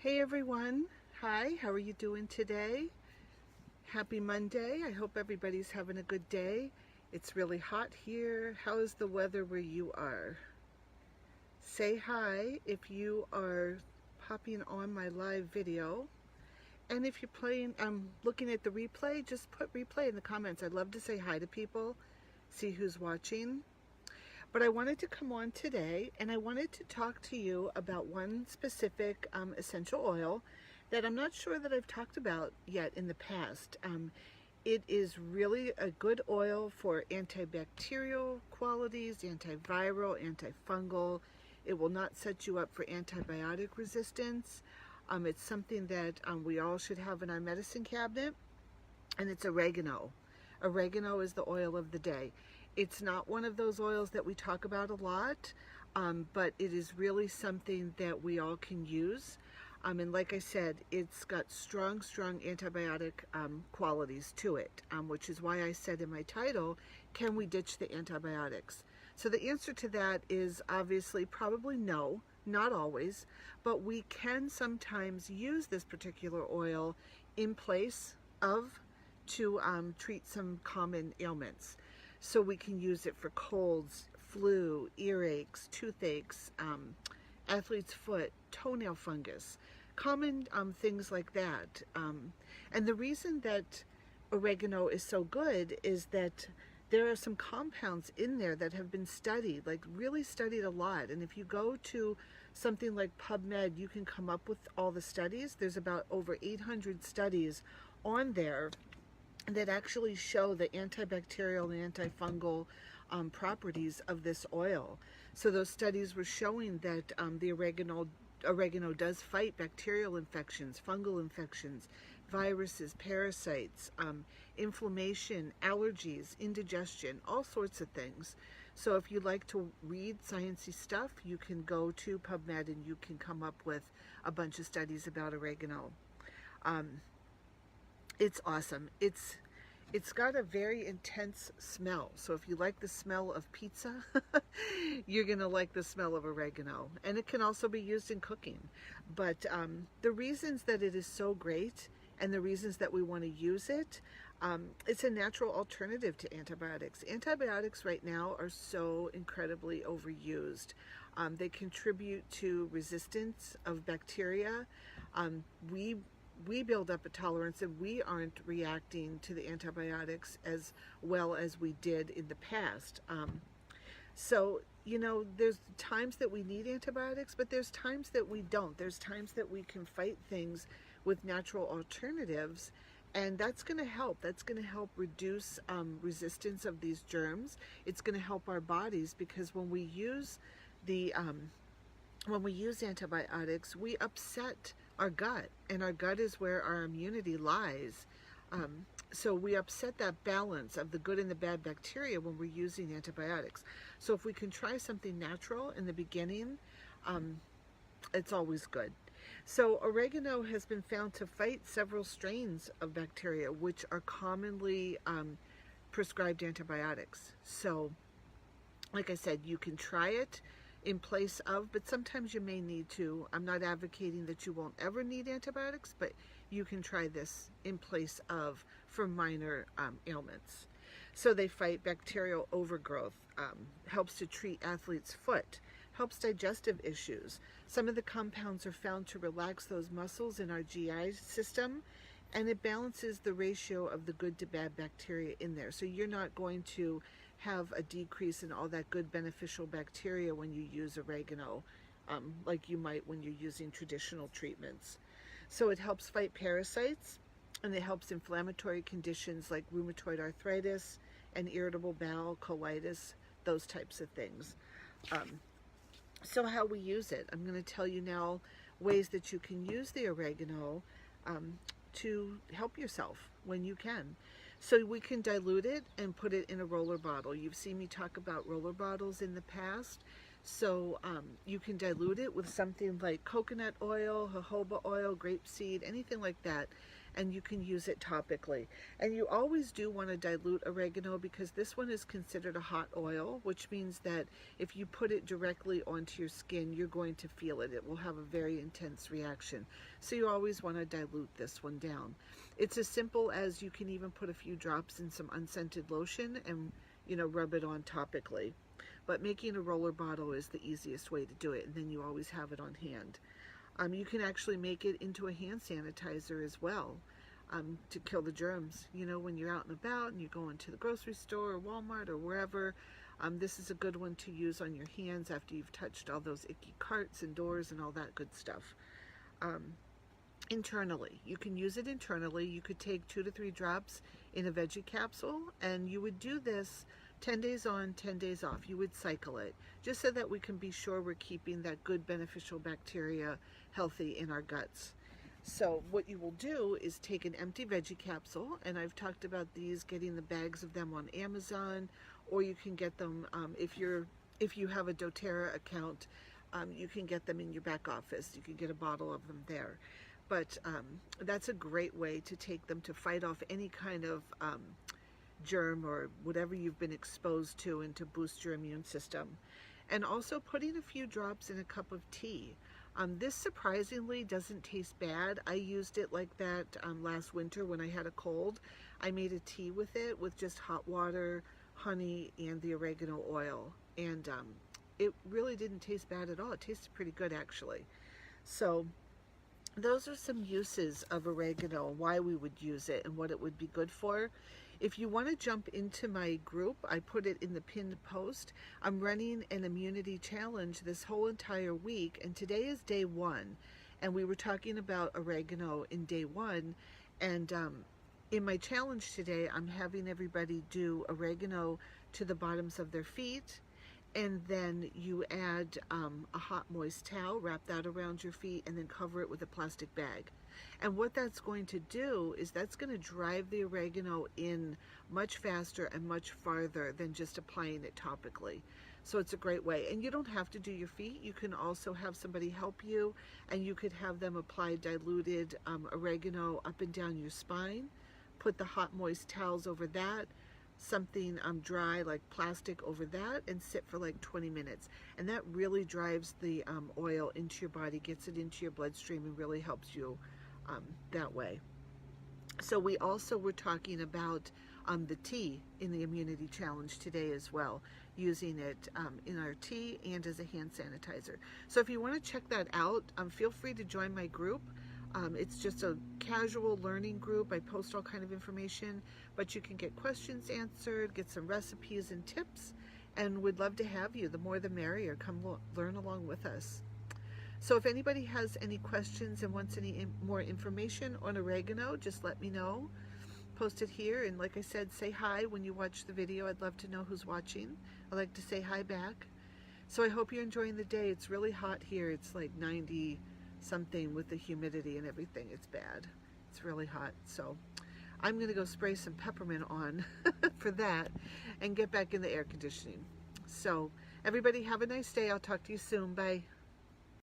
Hey everyone, hi, how are you doing today? Happy Monday. I hope everybody's having a good day. It's really hot here. How is the weather where you are? Say hi if you are popping on my live video. And if you're looking at the replay, just put replay in the comments. I'd love to say hi to people, see who's watching. But I wanted to come on today and I wanted to talk to you about one specific essential oil that I'm not sure that I've talked about yet in the past. It is really a good oil for antibacterial qualities, antiviral, antifungal. It will not set you up for antibiotic resistance. It's something that we all should have in our medicine cabinet, and it's oregano. Oregano is the oil of the day. It's not one of those oils that we talk about a lot, but it is really something that we all can use. And like I said, it's got strong antibiotic qualities to it, which is why I said in my title, can we ditch the antibiotics? So the answer to that is obviously probably no, not always, but we can sometimes use this particular oil in place of to treat some common ailments. So we can use it for colds, flu, earaches, toothaches, athlete's foot, toenail fungus, common things like that. And the reason that oregano is so good is that there are some compounds in there that have been studied, like really studied a lot. And if you go to something like PubMed, you can come up with all the studies. There's about over 800 studies on there that actually show the antibacterial and antifungal properties of this oil. So those studies were showing that the oregano does fight bacterial infections, fungal infections, viruses, parasites, inflammation, allergies, indigestion, all sorts of things. So if you like to read sciencey stuff, you can go to PubMed and you can come up with a bunch of studies about oregano. It's awesome. It's got a very intense smell. So if you like the smell of pizza, you're going to like the smell of oregano. And it can also be used in cooking. But the reasons that it is so great and the reasons that we want to use it, it's a natural alternative to antibiotics. Antibiotics right now are so incredibly overused. They contribute to resistance of bacteria. We build up a tolerance and we aren't reacting to the antibiotics as well as we did in the past. So, you know, there's times that we need antibiotics, but there's times that we don't. There's times that we can fight things with natural alternatives, and that's going to help. That's going to help reduce resistance of these germs. It's going to help our bodies, because when we use antibiotics, we upset our gut, and our gut is where our immunity lies. So we upset that balance of the good and the bad bacteria when we're using antibiotics. So if we can try something natural in the beginning, it's always good. So oregano has been found to fight several strains of bacteria which are commonly prescribed antibiotics. So like I said, you can try it in place of, but sometimes you may need to. I'm not advocating that you won't ever need antibiotics, but you can try this in place of for minor ailments. So they fight bacterial overgrowth, helps to treat athlete's foot, helps digestive issues. Some of the compounds are found to relax those muscles in our GI system, and it balances the ratio of the good to bad bacteria in there. So you're not going to have a decrease in all that good beneficial bacteria when you use oregano, like you might when you're using traditional treatments. So it helps fight parasites, and it helps inflammatory conditions like rheumatoid arthritis and irritable bowel, colitis, those types of things. So how we use it, I'm going to tell you now ways that you can use the oregano to help yourself when you can. So we can dilute it and put it in a roller bottle. You've seen me talk about roller bottles in the past. So you can dilute it with something like coconut oil, jojoba oil, grapeseed, anything like that. and you can use it topically. And you always do want to dilute oregano because this one is considered a hot oil, which means that if you put it directly onto your skin, you're going to feel it. It will have a very intense reaction. So you always want to dilute this one down. It's as simple as you can even put a few drops in some unscented lotion and, you know, rub it on topically. But making a roller bottle is the easiest way to do it, and then you always have it on hand. You can actually make it into a hand sanitizer as well, to kill the germs. You know, when you're out and about and you're going to the grocery store or Walmart or wherever, this is a good one to use on your hands after you've touched all those icky carts and doors and all that good stuff. Internally, you can use it internally. You could take 2 to 3 drops in a veggie capsule, and you would do this 10 days on, 10 days off. You would cycle it just so that we can be sure we're keeping that good beneficial bacteria healthy in our guts. So what you will do is take an empty veggie capsule, and I've talked about these, getting the bags of them on Amazon, or you can get them if you have a doTERRA account, you can get them in your back office. You can get a bottle of them there. But that's a great way to take them to fight off any kind of germ or whatever you've been exposed to, and to boost your immune system. And also putting a few drops in a cup of tea. This surprisingly doesn't taste bad. I used it like that last winter when I had a cold. I made a tea with it with just hot water, honey, and the oregano oil. And it really didn't taste bad at all. It tasted pretty good actually. So those are some uses of oregano, why we would use it and what it would be good for. If you want to jump into my group, I put it in the pinned post. I'm running an immunity challenge this whole entire week, and today is day 1. And we were talking about oregano in day 1. And in my challenge today, I'm having everybody do oregano to the bottoms of their feet. And then you add a hot moist towel, wrap that around your feet, and then cover it with a plastic bag. And what that's going to do is that's going to drive the oregano in much faster and much farther than just applying it topically. So it's a great way. And you don't have to do your feet. You can also have somebody help you, and you could have them apply diluted oregano up and down your spine. Put the hot moist towels over that, something dry like plastic over that, and sit for like 20 minutes. And that really drives the oil into your body, gets it into your bloodstream, and really helps you that way. So we also were talking about the tea in the immunity challenge today as well, using it in our tea and as a hand sanitizer. So if you want to check that out, feel free to join my group. It's just a casual learning group. I post all kind of information, but you can get questions answered, get some recipes and tips, and we'd love to have you. The more the merrier. Come learn along with us. So if anybody has any questions and wants any more information on oregano, just let me know. Post it here, and like I said, say hi when you watch the video. I'd love to know who's watching. I like to say hi back. So I hope you're enjoying the day. It's really hot here. It's like 90 something with the humidity and everything. It's bad. It's really hot. So I'm going to go spray some peppermint on for that and get back in the air conditioning. So everybody have a nice day. I'll talk to you soon. Bye.